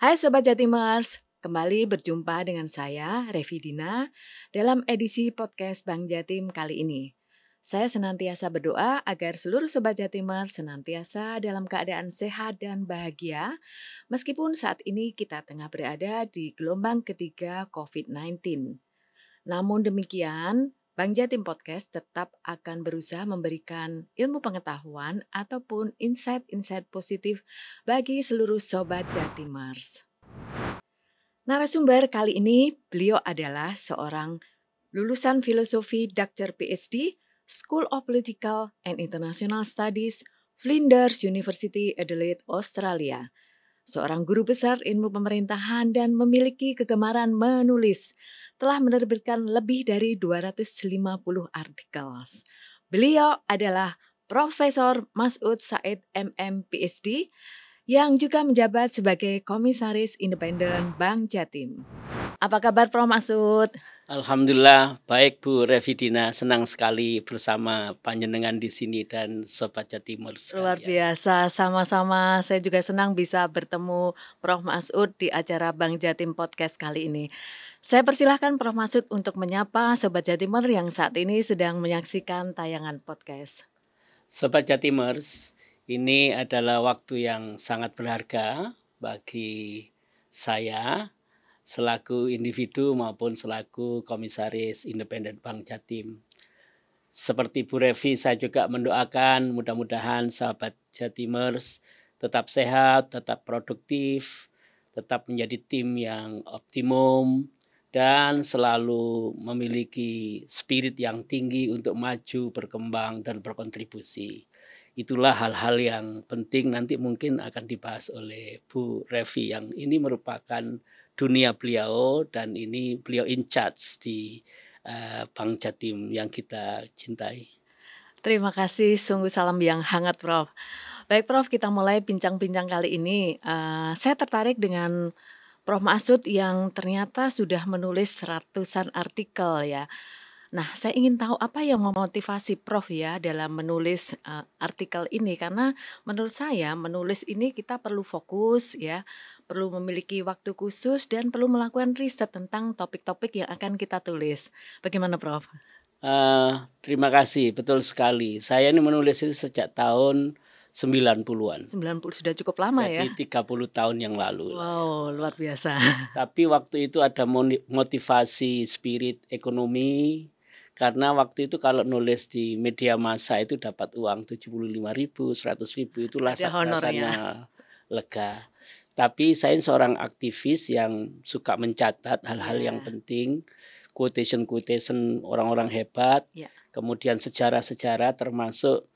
Hai Sobat Jatimers, kembali berjumpa dengan saya, Revi Dina, dalam edisi podcast Bank Jatim kali ini. Saya senantiasa berdoa agar seluruh Sobat Jatimers senantiasa dalam keadaan sehat dan bahagia, meskipun saat ini kita tengah berada di gelombang ketiga COVID-19. Namun demikian, Bank Jatim Podcast tetap akan berusaha memberikan ilmu pengetahuan ataupun insight-insight positif bagi seluruh Sobat Jatimers. Narasumber kali ini, beliau adalah seorang lulusan filosofi Dr. PhD, School of Political and International Studies, Flinders University, Adelaide, Australia. Seorang guru besar ilmu pemerintahan dan memiliki kegemaran menulis, telah menerbitkan lebih dari 250 artikel. Beliau adalah Profesor Masud Said MM PhD yang juga menjabat sebagai Komisaris Independen Bank Jatim. Apa kabar Prof Masud? Alhamdulillah baik Bu Revidina, senang sekali bersama panjenengan di sini dan Sobat Jatimers sekalian. Luar biasa, sama-sama saya juga senang bisa bertemu Prof Masud di acara Bank Jatim Podcast kali ini. Saya persilahkan Prof Masud untuk menyapa Sobat Jatimer yang saat ini sedang menyaksikan tayangan podcast. Sobat Jatimers, ini adalah waktu yang sangat berharga bagi saya selaku individu maupun selaku Komisaris Independen Bank Jatim. Seperti Bu Revi, saya juga mendoakan mudah-mudahan sahabat Jatimers tetap sehat, tetap produktif, tetap menjadi tim yang optimum, dan selalu memiliki spirit yang tinggi untuk maju, berkembang, dan berkontribusi. Itulah hal-hal yang penting nanti mungkin akan dibahas oleh Bu Revi, yang ini merupakan dunia beliau dan ini beliau in charge di Bank Jatim yang kita cintai. Terima kasih, sungguh salam yang hangat Prof. Baik Prof, kita mulai bincang-bincang kali ini. Saya tertarik dengan Prof Masud yang ternyata sudah menulis ratusan artikel ya. Nah, saya ingin tahu apa yang memotivasi Prof ya dalam menulis artikel ini, karena menurut saya menulis ini kita perlu fokus ya, perlu memiliki waktu khusus dan perlu melakukan riset tentang topik-topik yang akan kita tulis. Bagaimana Prof? Terima kasih, betul sekali. Saya ini menulis itu sejak tahun 90-an. 90 sudah cukup lama ya. Jadi 30 tahun yang lalu. Wow, luar biasa. Tapi waktu itu ada motivasi spirit ekonomi, karena waktu itu kalau nulis di media massa itu dapat uang 75.000, 100.000, itulah Ada honornya. rasanya lega. Tapi saya seorang aktivis yang suka mencatat hal-hal yang penting, quotation orang-orang hebat, kemudian sejarah-sejarah termasuk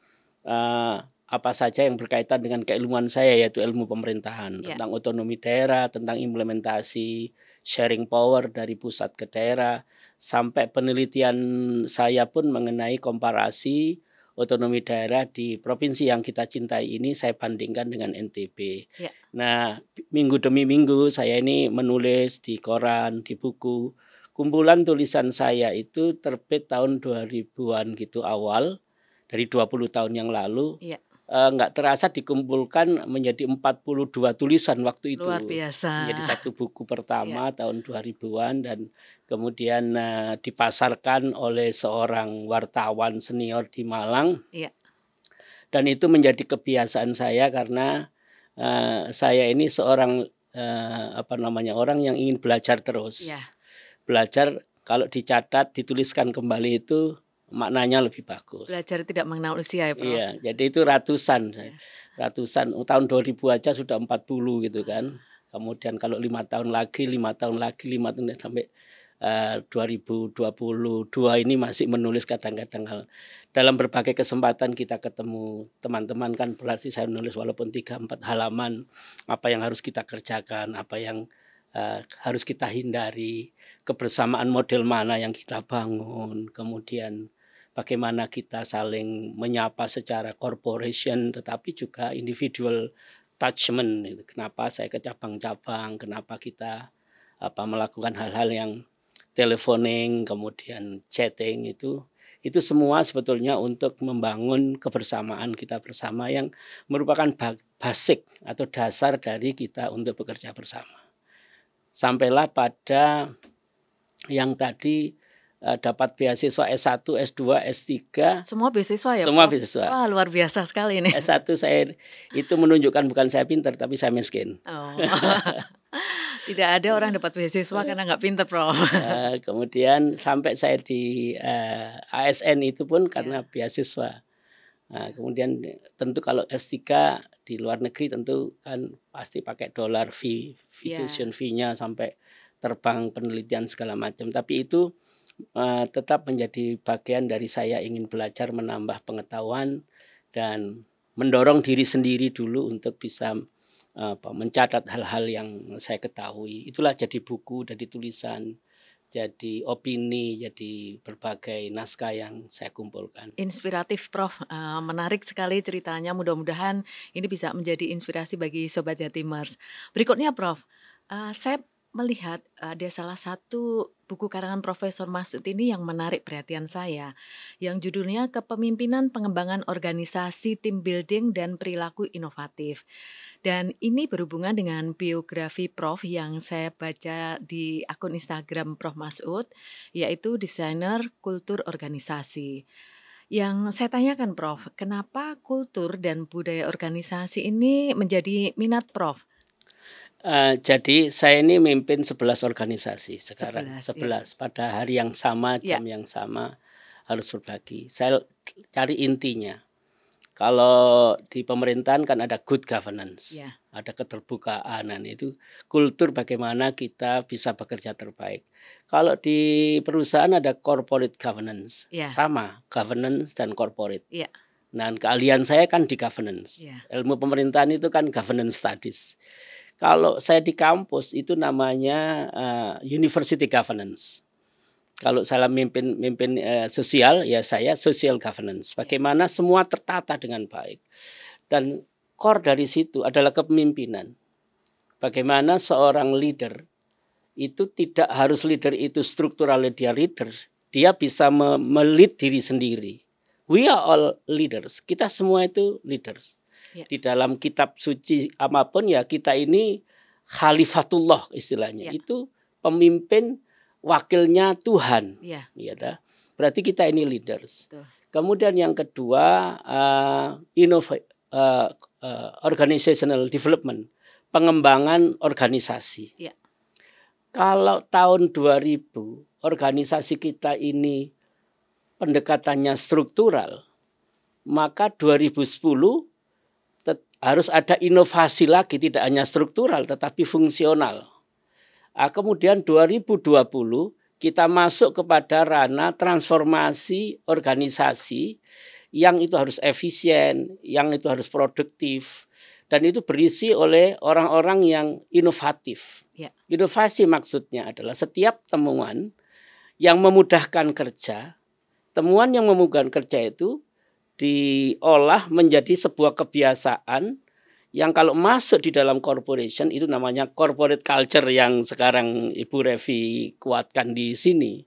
apa saja yang berkaitan dengan keilmuan saya, yaitu ilmu pemerintahan, tentang otonomi daerah, tentang implementasi sharing power dari pusat ke daerah, sampai penelitian saya pun mengenai komparasi otonomi daerah di provinsi yang kita cintai ini saya bandingkan dengan NTB. Nah, minggu demi minggu saya ini menulis di koran, di buku. Kumpulan tulisan saya itu terbit tahun 2000-an gitu awal, dari 20 tahun yang lalu. Nggak terasa dikumpulkan menjadi 42 tulisan waktu itu. Luar biasa. Menjadi satu buku pertama tahun 2000-an, dan kemudian dipasarkan oleh seorang wartawan senior di Malang. Dan itu menjadi kebiasaan saya karena saya ini seorang orang yang ingin belajar terus. Belajar kalau dicatat, dituliskan kembali itu maknanya lebih bagus. Belajar tidak mengenal usia ya Prof? Iya, jadi itu ratusan. Tahun 2000 aja sudah 40 gitu kan. Kemudian kalau 5 tahun lagi, 5 tahun sampai 2022 ini masih menulis kadang-kadang. Dalam berbagai kesempatan kita ketemu teman-teman kan, berarti saya menulis walaupun 3-4 halaman, apa yang harus kita kerjakan, apa yang harus kita hindari, kebersamaan model mana yang kita bangun, kemudian bagaimana kita saling menyapa secara corporation tetapi juga individual touchment. Kenapa saya ke cabang-cabang, kenapa kita melakukan hal-hal yang teleponing, kemudian chatting, itu Itu semua sebetulnya untuk membangun kebersamaan kita bersama yang merupakan basic atau dasar dari kita untuk bekerja bersama. Sampailah pada yang tadi dapat beasiswa S1, S2, S3. Semua beasiswa ya, Semua Prof? beasiswa. Wah, luar biasa sekali ini. S1 saya itu menunjukkan bukan saya pintar, tapi saya miskin. Oh. Tidak ada orang dapat beasiswa karena nggak pintar, Prof. Kemudian sampai saya di ASN itu pun karena beasiswa. Nah, kemudian tentu kalau S3 di luar negeri tentu kan pasti pakai dolar tuition fee-nya sampai terbang penelitian segala macam. Tapi itu tetap menjadi bagian dari saya ingin belajar menambah pengetahuan dan mendorong diri sendiri dulu untuk bisa mencatat hal-hal yang saya ketahui. Itulah jadi buku, jadi tulisan, jadi opini, jadi berbagai naskah yang saya kumpulkan. Inspiratif, Prof. Menarik sekali ceritanya. Mudah-mudahan ini bisa menjadi inspirasi bagi Sobat Jatimers. Berikutnya, Prof. Saya melihat ada salah satu buku karangan Profesor Masud ini yang menarik perhatian saya, yang judulnya Kepemimpinan Pengembangan Organisasi, Team Building, dan Perilaku Inovatif. Dan ini berhubungan dengan biografi Prof yang saya baca di akun Instagram Prof Masud, yaitu desainer kultur organisasi. Yang saya tanyakan, Prof, kenapa kultur dan budaya organisasi ini menjadi minat Prof? Jadi saya ini mimpin 11 organisasi sekarang. 11, 11 pada hari yang sama, jam yang sama harus berbagi. Saya cari intinya. Kalau di pemerintahan kan ada good governance, ada keterbukaan, itu kultur bagaimana kita bisa bekerja terbaik. Kalau di perusahaan ada corporate governance, sama governance dan corporate. Nah, keahlian saya kan di governance. Ilmu pemerintahan itu kan governance studies. Kalau saya di kampus itu namanya university governance. Kalau saya mimpin sosial, ya saya social governance. Bagaimana semua tertata dengan baik. Dan core dari situ adalah kepemimpinan. Bagaimana seorang leader itu tidak harus leader itu strukturalnya dia leader. Dia bisa melead diri sendiri. We are all leaders. Kita semua itu leaders. Di dalam kitab suci apapun ya kita ini khalifatullah istilahnya. Itu pemimpin wakilnya Tuhan. Berarti kita ini leaders. Kemudian yang kedua organizational development, pengembangan organisasi. Kalau tahun 2000 organisasi kita ini pendekatannya struktural, maka 2010 harus ada inovasi lagi, tidak hanya struktural tetapi fungsional. Kemudian 2020 kita masuk kepada ranah transformasi organisasi yang itu harus efisien, yang itu harus produktif, dan itu berisi oleh orang-orang yang inovatif. Inovasi maksudnya adalah setiap temuan yang memudahkan kerja, temuan yang memudahkan kerja itu diolah menjadi sebuah kebiasaan yang kalau masuk di dalam corporation itu namanya corporate culture yang sekarang Ibu Revi kuatkan di sini.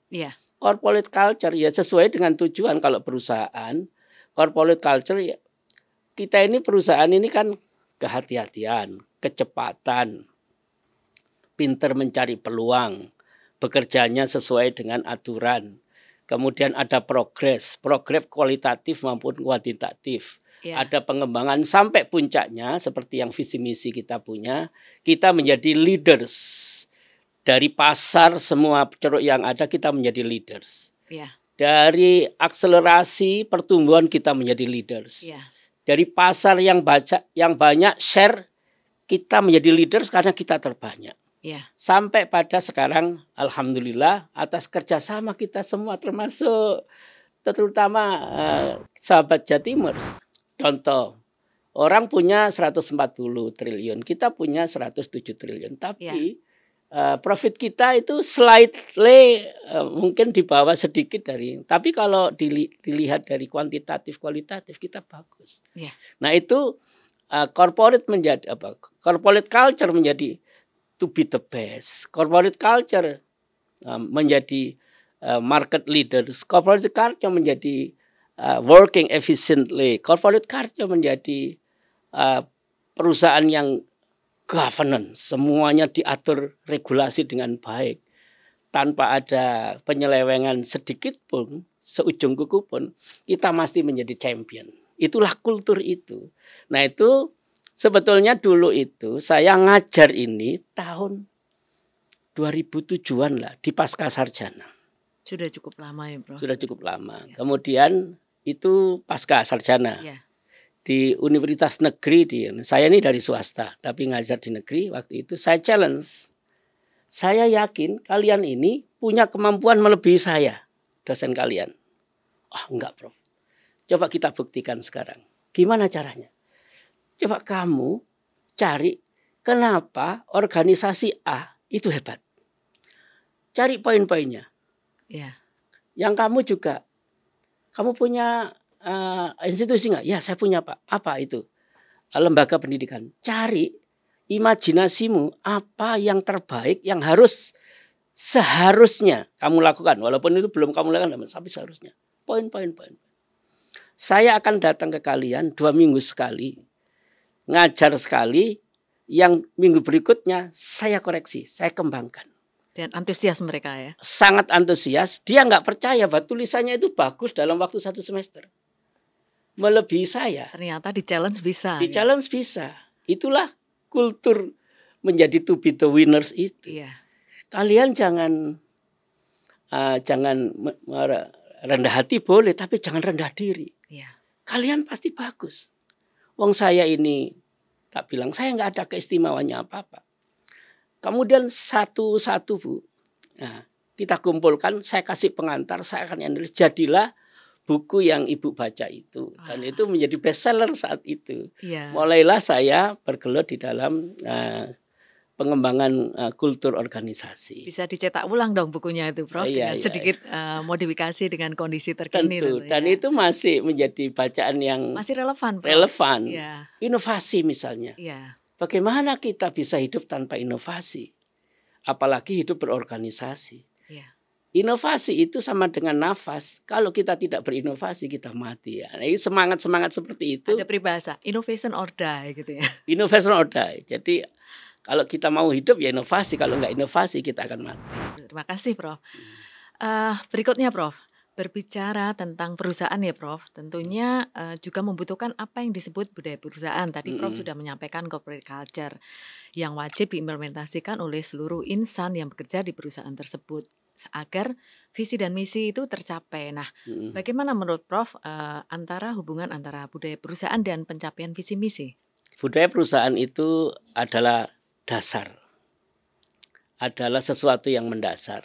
Corporate culture ya sesuai dengan tujuan. Kalau perusahaan corporate culture ya, kita ini perusahaan ini kan kehati-hatian, kecepatan, pintar mencari peluang, bekerjanya sesuai dengan aturan. Kemudian ada progres kualitatif maupun kuantitatif. Ada pengembangan sampai puncaknya seperti yang visi misi kita punya. Kita menjadi leaders. Dari pasar semua ceruk yang ada kita menjadi leaders. Dari akselerasi pertumbuhan kita menjadi leaders. Dari pasar yang banyak share kita menjadi leaders karena kita terbanyak. Sampai pada sekarang alhamdulillah atas kerjasama kita semua termasuk terutama sahabat Jatimers. Contoh, orang punya 140 triliun, kita punya 107 triliun. Tapi profit kita itu slightly mungkin di bawah sedikit dari. Tapi kalau dilihat dari kuantitatif kualitatif kita bagus. Nah itu corporate culture menjadi to be the best. Corporate culture menjadi market leaders, corporate culture menjadi working efficiently, corporate culture menjadi perusahaan yang governance, semuanya diatur regulasi dengan baik, tanpa ada penyelewengan sedikit pun, seujung kuku pun, kita mesti menjadi champion. Itulah kultur itu. Nah itu sebetulnya dulu itu saya ngajar ini tahun 2007-an lah di pasca sarjana. Sudah cukup lama ya, Bro? Sudah cukup lama. Ya. Kemudian itu pasca sarjana. Ya. Di universitas negeri, saya ini dari swasta, tapi ngajar di negeri waktu itu, saya challenge. Saya yakin kalian ini punya kemampuan melebihi saya, dosen kalian. Enggak, Prof. Coba kita buktikan sekarang. Gimana caranya? Coba kamu cari kenapa organisasi A itu hebat. Cari poin-poinnya. Ya. Yang kamu juga, kamu punya institusi nggak? Ya, saya punya, Pak. Apa itu? Lembaga pendidikan. Cari imajinasimu apa yang terbaik yang seharusnya kamu lakukan. Walaupun itu belum kamu lakukan, tapi seharusnya. Poin-poin. Saya akan datang ke kalian 2 minggu sekali, ngajar sekali, yang minggu berikutnya saya koreksi, saya kembangkan. Dan antusias mereka ya? Sangat antusias. Dia nggak percaya bahwa tulisannya itu bagus dalam waktu 1 semester. Melebihi saya. Ternyata di challenge bisa. Di challenge bisa. Itulah kultur menjadi to be the winners itu. Iya. Kalian jangan rendah hati boleh, tapi jangan rendah diri. Iya. Kalian pasti bagus. Wong saya ini tak bilang saya nggak ada keistimewaannya apa-apa. Kemudian satu-satu Bu, nah, kita kumpulkan, saya kasih pengantar, saya akan analis, jadilah buku yang Ibu baca itu. Dan itu menjadi bestseller saat itu. Yeah. Mulailah saya bergelut di dalam pengembangan kultur organisasi. Bisa dicetak ulang dong bukunya itu, Prof. Dengan sedikit modifikasi dengan kondisi terkini. Tentu. Dan itu masih menjadi bacaan yang masih relevan, Prof. Relevan. Yeah. Inovasi misalnya. Yeah. Bagaimana kita bisa hidup tanpa inovasi? Apalagi hidup berorganisasi. Yeah. Inovasi itu sama dengan nafas. Kalau kita tidak berinovasi, kita mati. Ya. Nah, semangat-semangat seperti itu. Ada peribahasa, innovation or die gitu ya. Innovation or die. Jadi kalau kita mau hidup ya inovasi. Kalau nggak inovasi kita akan mati. Terima kasih, Prof. Berikutnya, Prof. Berbicara tentang perusahaan ya, Prof. Tentunya juga membutuhkan apa yang disebut budaya perusahaan. Tadi Prof sudah menyampaikan corporate culture yang wajib diimplementasikan oleh seluruh insan yang bekerja di perusahaan tersebut agar visi dan misi itu tercapai. Nah, bagaimana menurut Prof antara hubungan antara budaya perusahaan dan pencapaian visi misi? Budaya perusahaan itu adalah dasar, adalah sesuatu yang mendasar.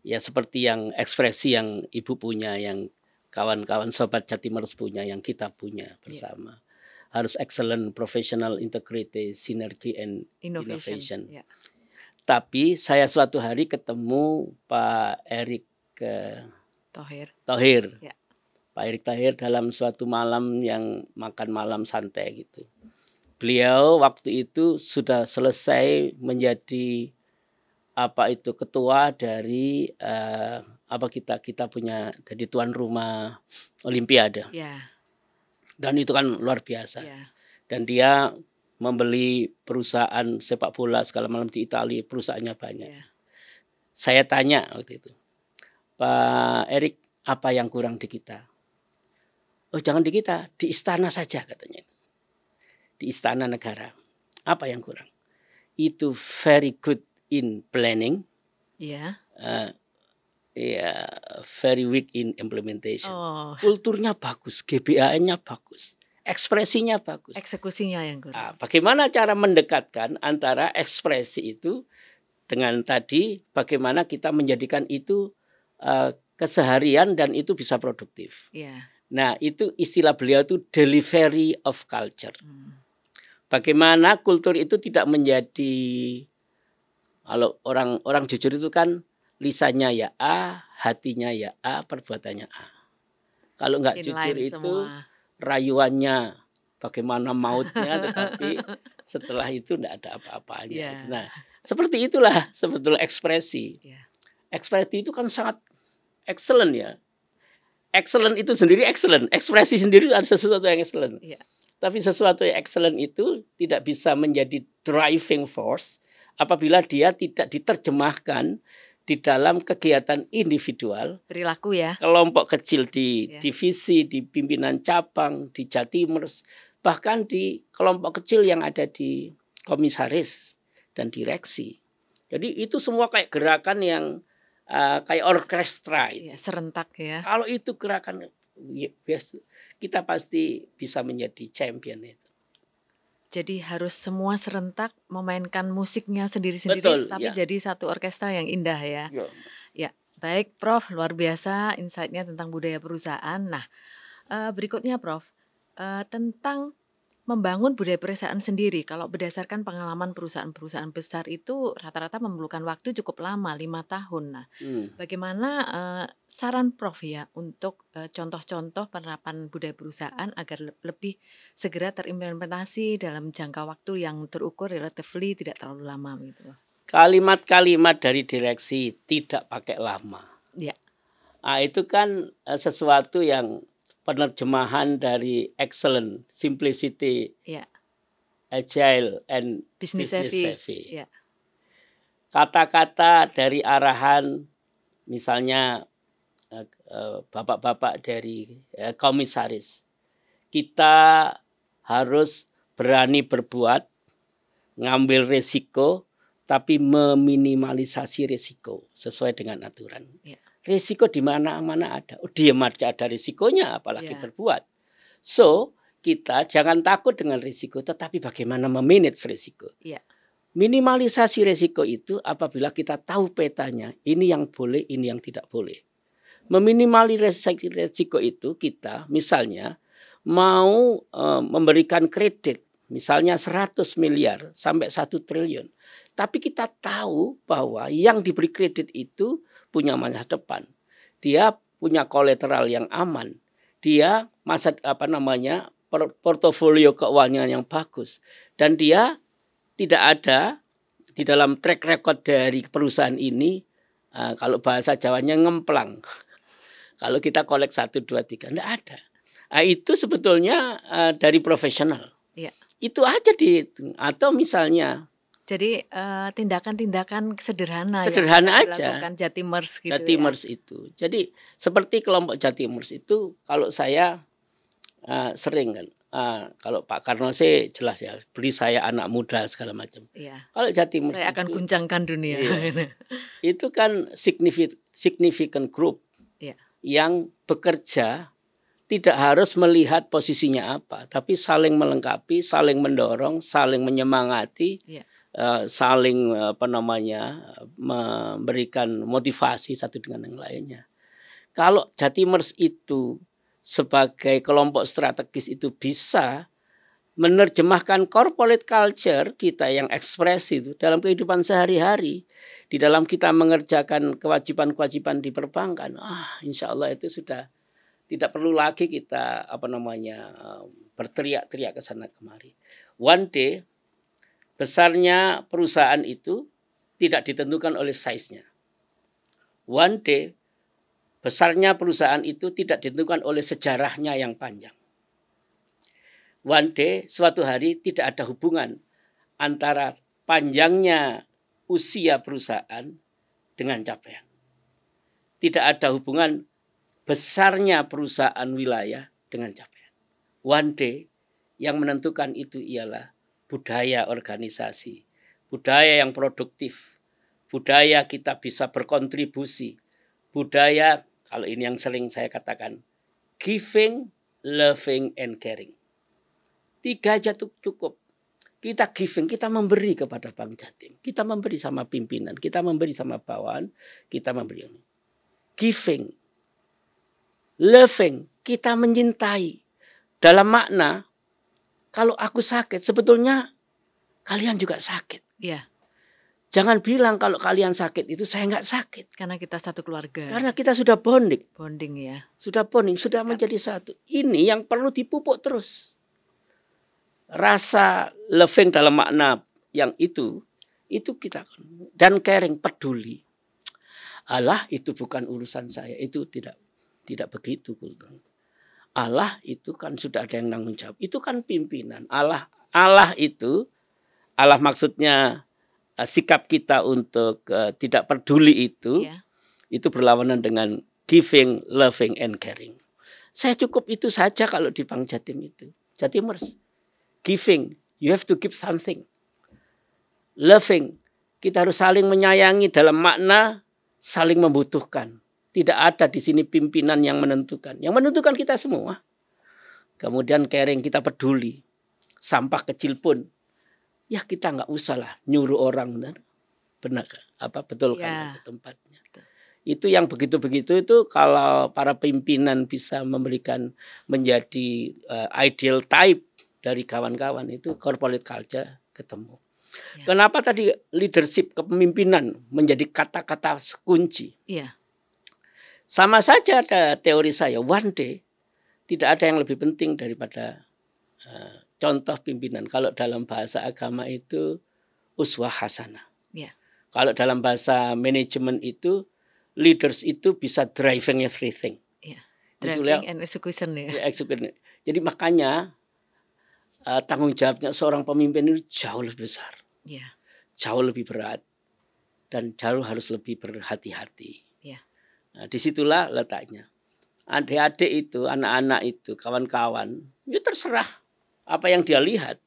Ya seperti yang ekspresi yang Ibu punya, yang kawan-kawan Sobat Jatimers punya, yang kita punya bersama. Harus excellent, professional, integrity, synergy, and innovation. Yeah. Tapi saya suatu hari ketemu Pak Erick Thohir. Ya. Pak Erick Thohir dalam suatu malam yang makan malam santai gitu. Beliau waktu itu sudah selesai menjadi ketua dari kita punya jadi tuan rumah Olimpiade. Yeah. Dan itu kan luar biasa. Yeah. Dan dia membeli perusahaan sepak bola segala macam di Italia, perusahaannya banyak. Yeah. Saya tanya waktu itu, Pak Erick, apa yang kurang di kita? Oh jangan di kita, di istana saja katanya. Di istana negara. Apa yang kurang? Itu very good in planning. Yeah. Very weak in implementation. Kulturnya bagus, GBAN-nya bagus. Ekspresinya bagus. Eksekusinya yang kurang. Bagaimana cara mendekatkan antara ekspresi itu dengan tadi bagaimana kita menjadikan itu keseharian dan itu bisa produktif. Yeah. Nah itu istilah beliau itu delivery of culture. Bagaimana kultur itu tidak menjadi, kalau orang jujur itu kan lisannya ya A, hatinya ya A, perbuatannya A. Kalau nggak jujur itu semua. Rayuannya bagaimana mautnya, tetapi setelah itu tidak ada apa-apanya. Yeah. Nah, seperti itulah sebetulnya ekspresi. Yeah. Ekspresi itu kan sangat excellent ya. Excellent itu sendiri excellent, ekspresi sendiri ada sesuatu yang excellent. Yeah. Tapi sesuatu yang excellent itu tidak bisa menjadi driving force apabila dia tidak diterjemahkan di dalam kegiatan individual, perilaku ya, kelompok kecil di divisi, di pimpinan cabang, di Jatimers, bahkan di kelompok kecil yang ada di komisaris dan direksi. Jadi itu semua kayak gerakan yang kayak orkestra itu. Ya, serentak ya. Kalau itu gerakan, kita pasti bisa menjadi champion itu. Jadi harus semua serentak memainkan musiknya sendiri-sendiri, tapi jadi satu orkestra yang indah ya. Ya, baik Prof, luar biasa insight-nya tentang budaya perusahaan. Nah, berikutnya Prof, tentang membangun budaya perusahaan sendiri. Kalau berdasarkan pengalaman perusahaan-perusahaan besar itu rata-rata memerlukan waktu cukup lama, 5 tahun. Nah, bagaimana saran Prof ya untuk contoh-contoh penerapan budaya perusahaan agar lebih segera terimplementasi dalam jangka waktu yang terukur relatively tidak terlalu lama gitu. Kalimat-kalimat dari direksi tidak pakai lama. Ya. Nah, itu kan sesuatu yang penerjemahan dari excellent, simplicity, agile, and business savvy. Yeah. Kata-kata dari arahan, misalnya bapak-bapak dari komisaris, kita harus berani berbuat, ngambil resiko, tapi meminimalisasi resiko sesuai dengan aturan. Yeah. Risiko di mana-mana ada. Diam aja ada risikonya, apalagi berbuat. So, kita jangan takut dengan risiko, tetapi bagaimana memanage risiko. Minimalisasi risiko itu apabila kita tahu petanya, ini yang boleh, ini yang tidak boleh. Meminimalisasi risiko itu kita misalnya mau memberikan kredit, misalnya 100 miliar sampai 1 triliun. Tapi kita tahu bahwa yang diberi kredit itu punya masa depan. Dia punya kolateral yang aman. Dia portofolio keuangan yang bagus. Dan dia tidak ada di dalam track record dari perusahaan ini, kalau bahasa Jawanya ngemplang. Kalau kita kolek 1, 2, 3, enggak ada. Itu sebetulnya dari profesional. Itu aja atau misalnya. Jadi tindakan-tindakan sederhana aja. Dilakukan Jatimers gitu. Jatimers itu. Jadi seperti kelompok Jatimers itu kalau saya sering kan. Kalau Pak Karnose jelas ya, beri saya anak muda segala macam. Kalau Jatimers saya akan guncangkan dunia. Itu kan significant group yang bekerja tidak harus melihat posisinya apa, tapi saling melengkapi, saling mendorong, saling menyemangati. Saling memberikan motivasi satu dengan yang lainnya. Kalau Jatimers itu sebagai kelompok strategis itu bisa menerjemahkan corporate culture kita yang ekspresi itu dalam kehidupan sehari-hari, di dalam kita mengerjakan kewajiban-kewajiban di perbankan, insya Allah itu sudah tidak perlu lagi kita berteriak-teriak ke sana kemari. One day besarnya perusahaan itu tidak ditentukan oleh size-nya. One day, besarnya perusahaan itu tidak ditentukan oleh sejarahnya yang panjang. One day, suatu hari tidak ada hubungan antara panjangnya usia perusahaan dengan capaian. Tidak ada hubungan besarnya perusahaan wilayah dengan capaian. One day, yang menentukan itu ialah budaya organisasi, budaya yang produktif, budaya kita bisa berkontribusi, budaya, kalau ini yang sering saya katakan, giving, loving, and caring. 3 aja cukup. Kita giving, kita memberi kepada Bank Jatim, kita memberi sama pimpinan, kita memberi sama bawahan, kita memberi. Giving, loving, kita menyintai. Dalam makna, kalau aku sakit, sebetulnya kalian juga sakit. Jangan bilang kalau kalian sakit itu saya nggak sakit. Karena kita satu keluarga. Karena kita sudah bonding. Bonding ya. Sudah bonding, sudah menjadi satu. Ini yang perlu dipupuk terus. Rasa loving dalam makna yang itu kita dan caring, peduli. Allah itu bukan urusan saya, itu tidak begitu. Allah itu kan sudah ada yang tanggung jawab. Itu kan pimpinan. Allah itu, Allah maksudnya sikap kita untuk tidak peduli itu berlawanan dengan giving, loving, and caring. Saya cukup itu saja kalau di Bank Jatim itu. Jatimers, giving, you have to give something. Loving, kita harus saling menyayangi dalam makna saling membutuhkan. Tidak ada di sini pimpinan yang menentukan. Yang menentukan kita semua. Kemudian caring, kita peduli. Sampah kecil pun, ya kita nggak usah lah nyuruh orang. Benar, betul kan tempatnya. Itu yang begitu-begitu itu kalau para pimpinan bisa memberikan menjadi ideal type dari kawan-kawan, itu corporate culture ketemu. Ya. Kenapa tadi leadership, kepemimpinan menjadi kata-kata kunci? Ya. Sama saja ada teori saya, one day tidak ada yang lebih penting daripada contoh pimpinan. Kalau dalam bahasa agama itu uswah hasanah. Ya. Kalau dalam bahasa manajemen itu leaders itu bisa driving everything. Ya. Driving and execution ya. Execution. Jadi makanya tanggung jawabnya seorang pemimpin itu jauh lebih besar. Ya. Jauh lebih berat dan jauh harus lebih berhati-hati. Ya. Nah, disitulah letaknya. Adik-adik itu, anak-anak itu, kawan-kawan, itu terserah apa yang dia lihat,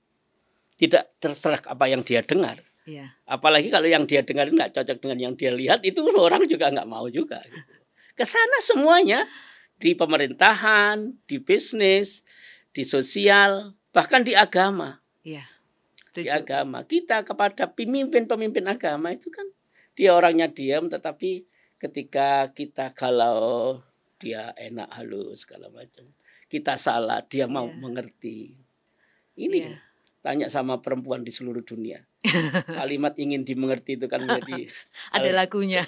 tidak terserah apa yang dia dengar. Ya. Apalagi kalau yang dia dengar nggak cocok dengan yang dia lihat, itu orang juga nggak mau juga. Gitu. Kesana semuanya, di pemerintahan, di bisnis, di sosial, bahkan di agama. Ya. Di agama, kita kepada pemimpin-pemimpin agama itu kan dia orangnya diam, tetapi ketika kita galau dia enak halus segala macam. Kita salah dia mau mengerti. Ini tanya sama perempuan di seluruh dunia. Kalimat ingin dimengerti itu kan menjadi ada lagunya.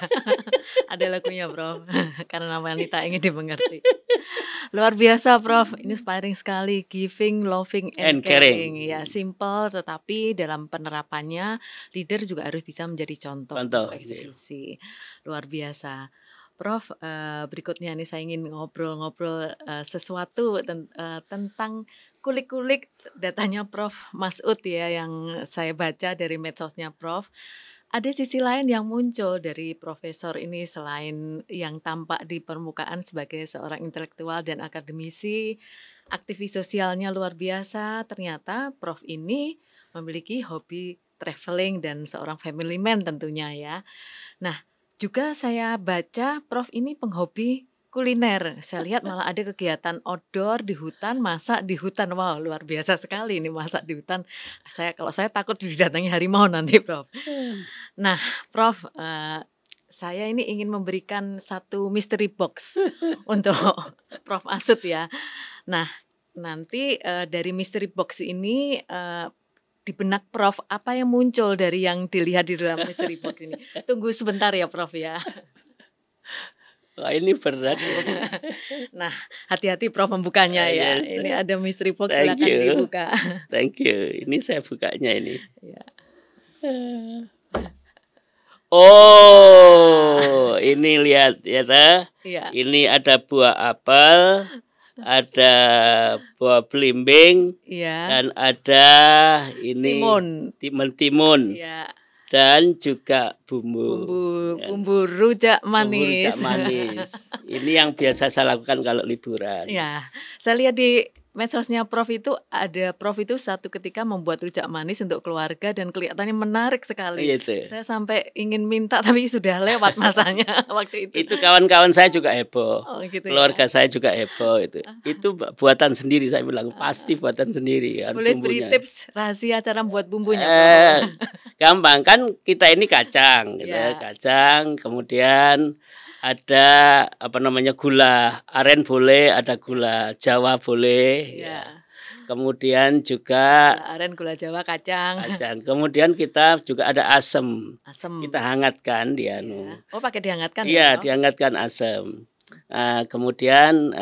Ada lagunya, Prof. Karena wanita ingin dimengerti. Luar biasa, Prof. Ini inspiring sekali, giving, loving, and caring. Ya, simple tetapi dalam penerapannya leader juga harus bisa menjadi contoh untuk eksekusi. Luar biasa. Prof, berikutnya nih saya ingin ngobrol-ngobrol sesuatu tentang kulik-kulik datanya Prof Masud ya, yang saya baca dari medsosnya Prof. Ada sisi lain yang muncul dari profesor ini selain yang tampak di permukaan sebagai seorang intelektual dan akademisi, aktivis sosialnya luar biasa. Ternyata Prof ini memiliki hobi traveling dan seorang family man tentunya ya. Nah, juga saya baca Prof ini penghobi kuliner. Saya lihat malah ada kegiatan outdoor di hutan, masak di hutan. Wow, luar biasa sekali ini masak di hutan. Kalau saya takut didatangi harimau nanti, Prof. Nah, Prof, saya ini ingin memberikan satu mystery box untuk Prof Masud ya. Nah, nanti dari mystery box ini di benak Prof, apa yang muncul dari yang dilihat di dalam mystery box ini? Tunggu sebentar ya, Prof ya. Wah, ini berat. Nah, hati-hati Prof membukanya ya. Yes. Ini ada mystery box, silakan dibuka. Thank you. Ini saya bukanya ini. Ya. Oh, ini lihat ya ta. Ya. Ini ada buah apel, ada buah belimbing, dan ada ini timun, dan juga bumbu rujak manis. Ini yang biasa saya lakukan kalau liburan. Ya, saya lihat di medsosnya Prof itu ada Prof itu satu ketika membuat rujak manis untuk keluarga dan kelihatannya menarik sekali. Gitu. Saya sampai ingin minta tapi sudah lewat masanya waktu itu. Itu kawan-kawan saya juga heboh. Oh, gitu keluarga saya juga heboh itu. Itu buatan sendiri, saya bilang pasti buatan sendiri. Boleh bumbunya. Beri tips rahasia cara membuat bumbunya? Gampang kan, kita ini kacang, gitu. Kacang, kemudian ada gula aren boleh, ada gula Jawa boleh, ya. Kemudian juga gula aren, gula Jawa, kacang. Kemudian kita juga ada asam. Kita hangatkan dia. Ya. Oh, pakai dihangatkan? Iya, dihangatkan asam. Kemudian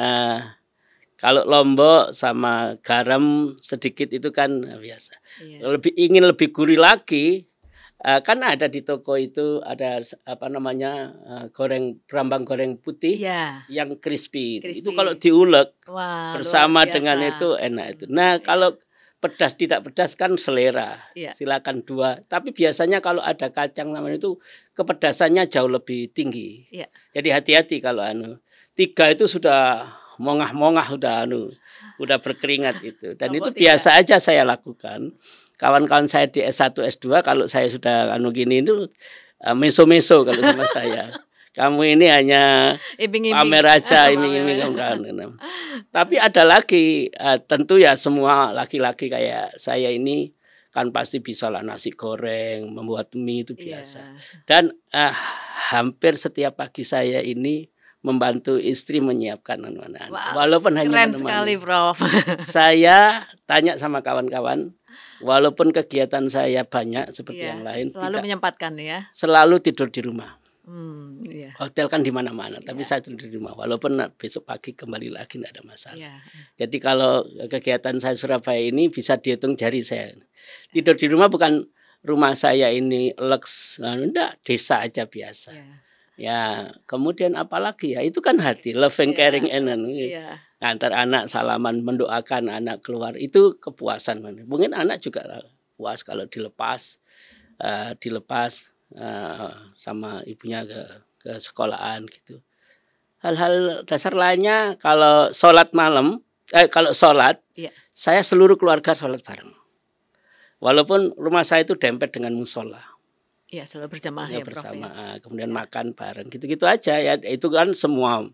kalau lombok sama garam sedikit itu kan biasa. Ya. Ingin lebih gurih lagi, Kan ada di toko itu ada berambang goreng putih yang crispy. Itu kalau diulek bersama dengan itu enak itu. Nah, kalau pedas tidak pedas kan selera. Silakan 2. Tapi biasanya kalau ada kacang namanya itu kepedasannya jauh lebih tinggi. Jadi hati-hati kalau 3 itu sudah mongah-mongah udah berkeringat itu. Dan itu biasa aja saya lakukan. Kawan-kawan saya di S1, S2 kalau saya sudah gini itu meso-meso kalau sama saya. Kamu ini hanya pamer aja, iming-iming. Tapi ada lagi, tentu ya semua laki-laki kayak saya ini kan pasti bisa lah nasi goreng, membuat mie itu biasa. Dan hampir setiap pagi saya ini membantu istri menyiapkan anak-anak. Walaupun hanya keren sekali, Prof. Saya tanya sama kawan-kawan, walaupun kegiatan saya banyak seperti yang lain, selalu menyempatkan ya. Selalu tidur di rumah. Hotel kan di mana-mana, tapi saya tidur di rumah. Walaupun besok pagi kembali lagi tidak ada masalah. Jadi kalau kegiatan saya Surabaya ini bisa dihitung jari saya. Tidur di rumah bukan rumah saya ini leks, enggak, desa aja biasa. Ya, kemudian apalagi ya, itu kan hati, loving, caring, and antar anak salaman, mendoakan anak keluar, itu kepuasan. Mungkin anak juga puas kalau dilepas sama ibunya ke sekolahan gitu. Hal-hal dasar lainnya kalau sholat malam, kalau sholat, saya seluruh keluarga sholat bareng. Walaupun rumah saya itu dempet dengan musola. Selalu berjamaah ya, Prof. Kemudian makan bareng, gitu-gitu aja ya. Itu kan semua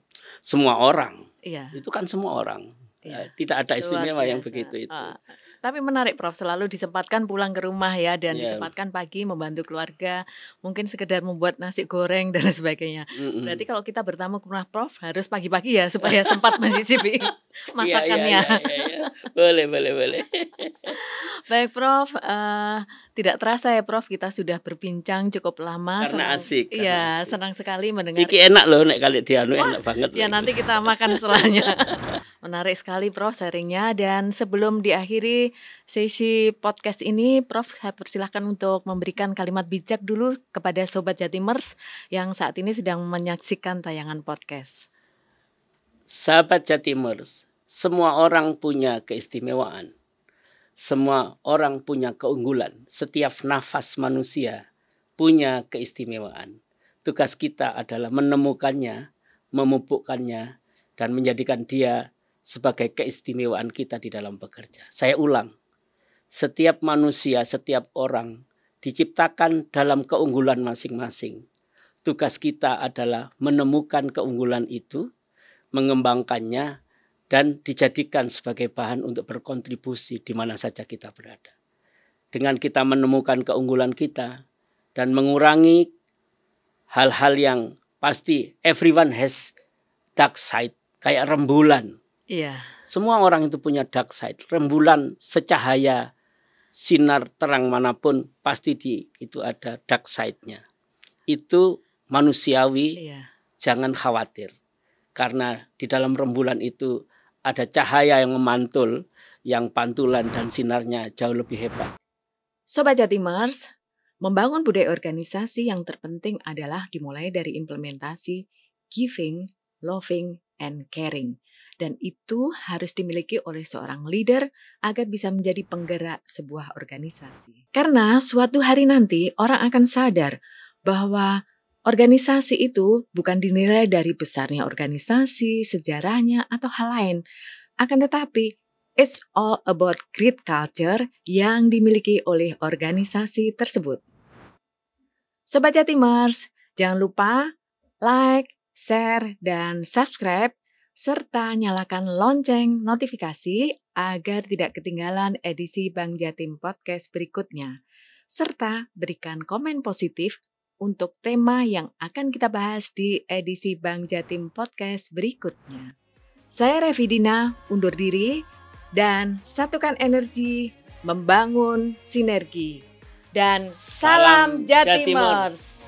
orang. Itu kan semua orang. Tidak ada istimewa yang begitu itu. Tapi menarik, Prof, selalu disempatkan pulang ke rumah ya, dan disempatkan pagi membantu keluarga, mungkin sekedar membuat nasi goreng dan sebagainya. Berarti kalau kita bertamu ke rumah Prof harus pagi-pagi ya supaya sempat mencicipi masakannya. Boleh. Baik, Prof, tidak terasa ya, Prof, kita sudah berbincang cukup lama. Karena asik. Senang sekali mendengar. Iki enak loh, nek kali dianu enak banget. Nanti kita makan setelahnya. Menarik sekali, Prof, sharingnya. Dan sebelum diakhiri sesi podcast ini, Prof, saya persilahkan untuk memberikan kalimat bijak dulu kepada Sobat Jatimers yang saat ini sedang menyaksikan tayangan podcast. Sahabat Jatimers, semua orang punya keistimewaan. Semua orang punya keunggulan. Setiap nafas manusia punya keistimewaan. Tugas kita adalah menemukannya, memupukkannya, dan menjadikan dia sebagai keistimewaan kita di dalam bekerja. Saya ulang, setiap manusia, setiap orang diciptakan dalam keunggulan masing-masing. Tugas kita adalah menemukan keunggulan itu, mengembangkannya, dan dijadikan sebagai bahan untuk berkontribusi di mana saja kita berada. Dengan kita menemukan keunggulan kita dan mengurangi hal-hal yang pasti, everyone has dark side, kayak rembulan. Semua orang itu punya dark side. Rembulan secahaya sinar terang manapun pasti itu ada dark side-nya. Itu manusiawi, jangan khawatir. Karena di dalam rembulan itu ada cahaya yang memantul, yang pantulan dan sinarnya jauh lebih hebat. Sobat Jatimers, membangun budaya organisasi yang terpenting adalah dimulai dari implementasi giving, loving, and caring. Dan itu harus dimiliki oleh seorang leader agar bisa menjadi penggerak sebuah organisasi. Karena suatu hari nanti orang akan sadar bahwa organisasi itu bukan dinilai dari besarnya organisasi, sejarahnya, atau hal lain. Akan tetapi, it's all about great culture yang dimiliki oleh organisasi tersebut. Sobat Jatimers, jangan lupa like, share, dan subscribe, serta nyalakan lonceng notifikasi agar tidak ketinggalan edisi Bang Jatim Podcast berikutnya. Serta berikan komen positif untuk tema yang akan kita bahas di edisi Bang Jatim Podcast berikutnya. Saya Revidina undur diri dan satukan energi membangun sinergi. Dan salam Jatimers.